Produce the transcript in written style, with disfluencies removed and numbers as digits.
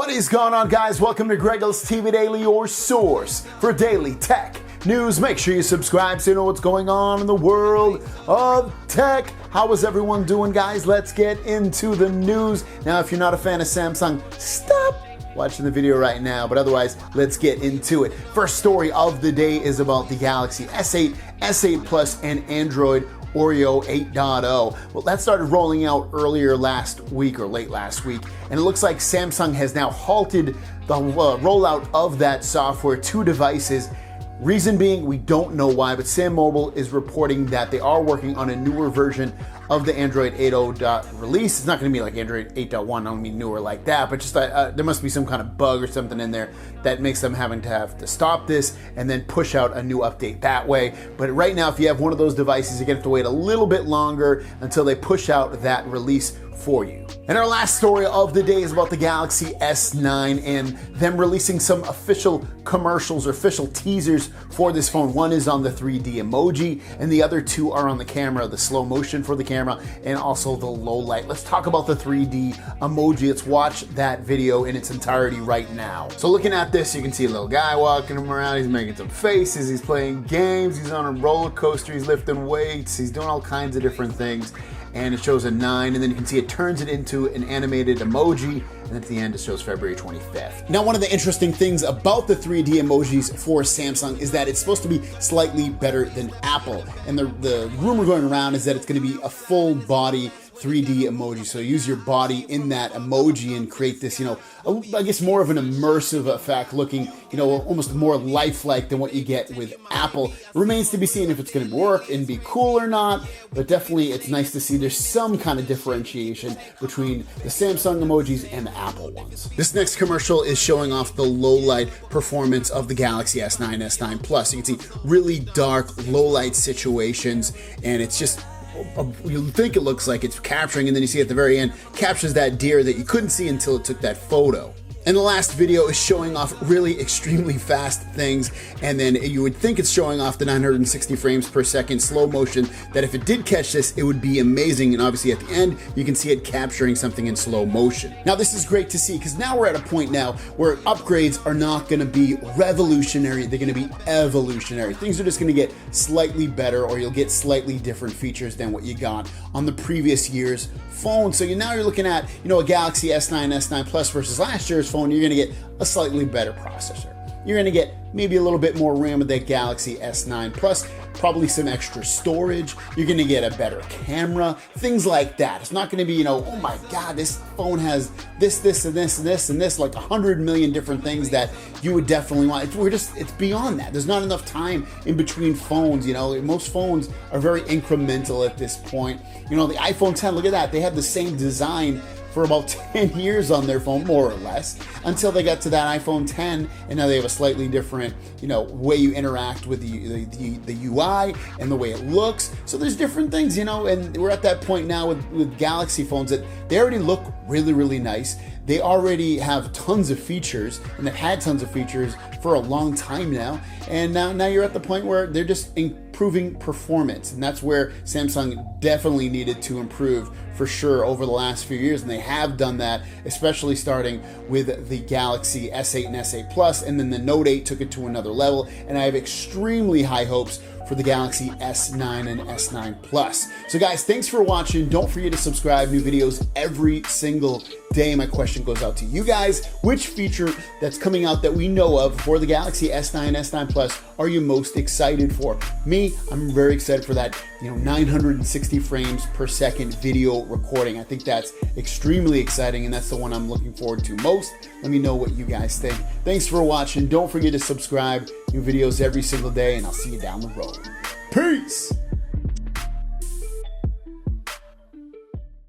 What is going on, guys? Welcome to GregglesTV Daily, your source for daily tech news. Make sure you subscribe so you know what's going on in the world of tech. How is everyone doing, guys? Let's get into the news. Now, if you're not a fan of Samsung, stop watching the video right now, but otherwise, let's get into it. First story of the day is about the Galaxy S8, S8 Plus, and Android Oreo 8.0. Well, that started rolling out earlier last week or late last week, and it looks like Samsung has now halted the rollout of that software to devices. Reason being, we don't know why, but Sam Mobile is reporting that they are working on a newer version of the Android 8.0 release. It's not going to be like Android 8.1, I don't mean newer like that, but just there must be some kind of bug or something in there that makes them have to stop this and then push out a new update that way. But right now, if you have one of those devices, you're going to have to wait a little bit longer until they push out that release for you. And our last story of the day is about the Galaxy S9 and them releasing some official commercials or official teasers for this phone. One is on the 3D emoji and the other two are on the camera, the slow motion for the camera and also the low light. Let's talk about the 3D emoji. Let's watch that video in its entirety right now. So looking at this, you can see a little guy walking around. He's making some faces. He's playing games. He's on a roller coaster. He's lifting weights. He's doing all kinds of different things. And it shows a 9, and then you can see it turns it into an animated emoji, and at the end it shows February 25th. Now, one of the interesting things about the 3D emojis for Samsung is that it's supposed to be slightly better than Apple, and the rumor going around is that it's going to be a full body 3D emoji. So use your body in that emoji and create this, I guess more of an immersive effect looking, almost more lifelike than what you get with Apple. It remains to be seen if it's going to work and be cool or not, but definitely it's nice to see there's some kind of differentiation between the Samsung emojis and the Apple ones. This next commercial is showing off the low light performance of the Galaxy S9, S9 Plus. You can see really dark low light situations, and it's just, you think it looks like it's capturing, and then you see at the very end, captures that deer that you couldn't see until it took that photo. And the last video is showing off really extremely fast things, and then you would think it's showing off the 960 frames per second slow motion, that if it did catch this, it would be amazing, and obviously at the end, you can see it capturing something in slow motion. Now this is great to see, because now we're at a point now where upgrades are not going to be revolutionary, they're going to be evolutionary. Things are just going to get slightly better, or you'll get slightly different features than what you got on the previous year's phone. So now you're looking at, a Galaxy S9, S9 Plus versus last year's phone. You're going to get a slightly better processor. You're going to get maybe a little bit more RAM with that Galaxy S9 Plus, probably some extra storage. You're going to get a better camera, things like that. It's not going to be, oh my God, this phone has this, and this, and this, and this, like 100 million different things that you would definitely want. It's beyond that. There's not enough time in between phones. Most phones are very incremental at this point. The iPhone 10, look at that. They had the same design for about 10 years on their phone, more or less, until they got to that iPhone 10, and now they have a slightly different, way you interact with the UI and the way it looks. So there's different things, and we're at that point now with Galaxy phones that they already look really, really nice. They already have tons of features, and they've had tons of features for a long time now. And now you're at the point where they're just improving performance, and that's where Samsung definitely needed to improve for sure over the last few years, and they have done that, especially starting with the Galaxy S8 and S8 Plus, and then the Note 8 took it to another level, and I have extremely high hopes for the Galaxy S9 and S9 Plus. So guys, thanks for watching. Don't forget to subscribe. New videos every single day. My question goes out to you guys. Which feature that's coming out that we know of for the Galaxy S9, S9 Plus are you most excited for? Me, I'm very excited for that 960 frames per second video recording. I think that's extremely exciting, and that's the one I'm looking forward to most. Let me know what you guys think. Thanks for watching. Don't forget to subscribe. New videos every single day, and I'll see you down the road. Peace!